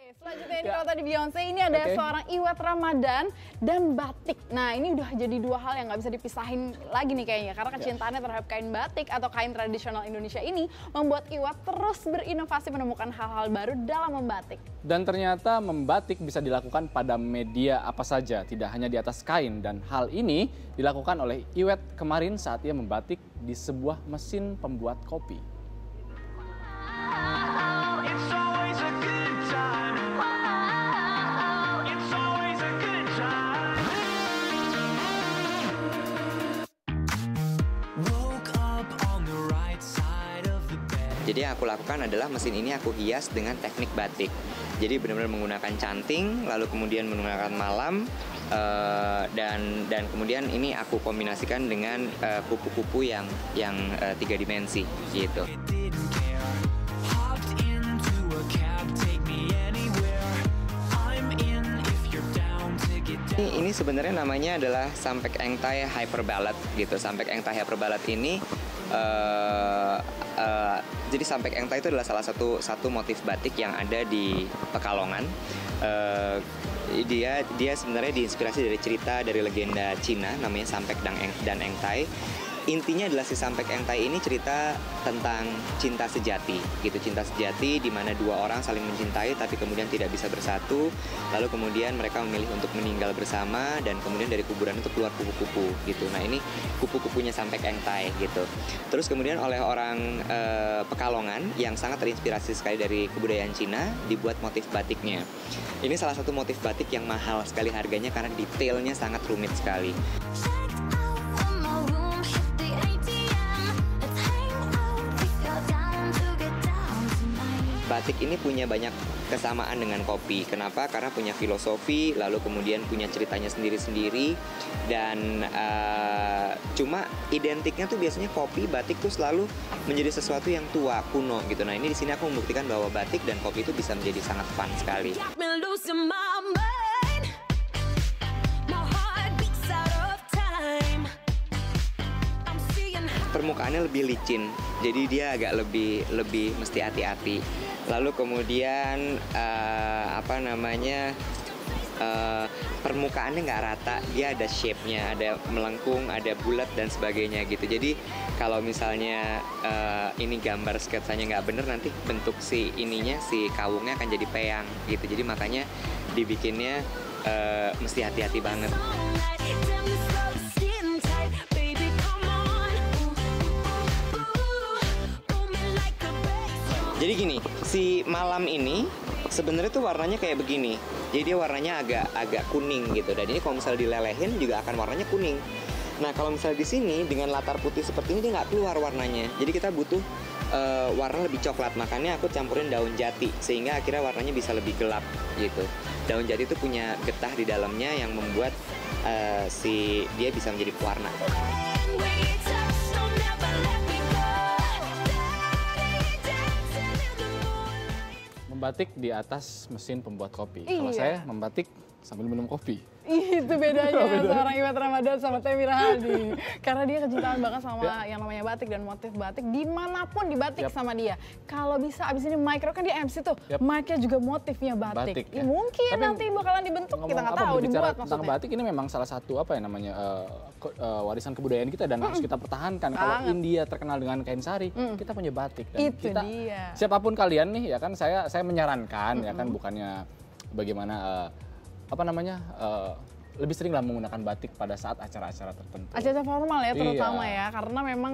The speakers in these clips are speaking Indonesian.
Selanjutnya ini kalau tadi Beyonce, ini ada seorang Iwet Ramadhan dan batik. Nah ini udah jadi dua hal yang nggak bisa dipisahin lagi nih kayaknya. Karena kecintaannya terhadap kain batik atau kain tradisional Indonesia ini membuat Iwet terus berinovasi menemukan hal-hal baru dalam membatik. Dan ternyata membatik bisa dilakukan pada media apa saja, tidak hanya di atas kain. Dan hal ini dilakukan oleh Iwet kemarin saat ia membatik di sebuah mesin pembuat kopi. Jadi yang aku lakukan adalah mesin ini aku hias dengan teknik batik. Jadi benar-benar menggunakan canting, lalu kemudian menggunakan malam, dan kemudian ini aku kombinasikan dengan kupu-kupu yang 3 dimensi gitu. Ini sebenarnya namanya adalah Sampek Engtai Hyper Ballad gitu. Sampek Engtai Hyper Ballad ini jadi Sampek Engtai itu adalah salah satu motif batik yang ada di Pekalongan. Dia sebenarnya diinspirasi dari cerita dari legenda Cina namanya Sampek dan Engtai. Intinya adalah si Sampek Engtai ini cerita tentang cinta sejati gitu, cinta sejati di mana dua orang saling mencintai tapi kemudian tidak bisa bersatu, lalu kemudian mereka memilih untuk meninggal bersama dan kemudian dari kuburan itu keluar kupu-kupu gitu. Nah ini kupu-kupunya Sampek Engtai gitu. Terus kemudian oleh orang Pekalongan yang sangat terinspirasi sekali dari kebudayaan Cina dibuat motif batiknya. Ini salah satu motif batik yang mahal sekali harganya karena detailnya sangat rumit sekali. Batik ini punya banyak kesamaan dengan kopi. Kenapa? Karena punya filosofi, lalu kemudian punya ceritanya sendiri-sendiri, dan cuma identiknya tuh biasanya kopi, batik tuh selalu menjadi sesuatu yang tua, kuno gitu. Nah ini di sini aku membuktikan bahwa batik dan kopi itu bisa menjadi sangat fun sekali. Permukaannya lebih licin, jadi dia agak lebih mesti hati-hati. Lalu kemudian permukaannya nggak rata, dia ada shape-nya, ada melengkung, ada bulat dan sebagainya gitu. Jadi kalau misalnya ini gambar sketsanya nggak bener, nanti bentuk si kawungnya akan jadi peyang gitu. Jadi makanya dibikinnya mesti hati-hati banget. Jadi gini, si malam ini sebenarnya tuh warnanya kayak begini. Jadi dia warnanya agak kuning gitu. Dan ini kalau misalnya dilelehin juga akan warnanya kuning. Nah kalau misalnya di sini dengan latar putih seperti ini dia nggak keluar warnanya. Jadi kita butuh warna lebih coklat. Makanya aku campurin daun jati sehingga akhirnya warnanya bisa lebih gelap gitu. Daun jati itu punya getah di dalamnya yang membuat dia bisa menjadi pewarna. Membatik di atas mesin pembuat kopi. Kalau saya membatik sambil minum kopi. Itu bedanya seorang Iwet Ramadhan sama Temi Rahadi. Karena dia kecintaan banget sama yang namanya batik dan motif batik. Dimanapun dibatik sama dia. Kalau bisa abis ini Mike kan dia MC tuh. Mike-nya juga motifnya batik. Ya, mungkin tapi nanti bakalan dibentuk, kita nggak tahu dibuat maksudnya. Tentang batik ini memang salah satu warisan kebudayaan kita dan harus kita pertahankan. Kalau India terkenal dengan kain sari, kita punya batik. Dan itu dia. Siapapun kalian nih ya kan, saya menyarankan ya kan, bukannya bagaimana lebih sering lah menggunakan batik pada saat acara-acara tertentu. Acara formal ya terutama ya, karena memang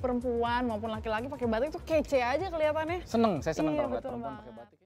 perempuan maupun laki-laki pakai batik tuh kece aja kelihatannya. Saya seneng kalau ngeliat perempuan pakai batik.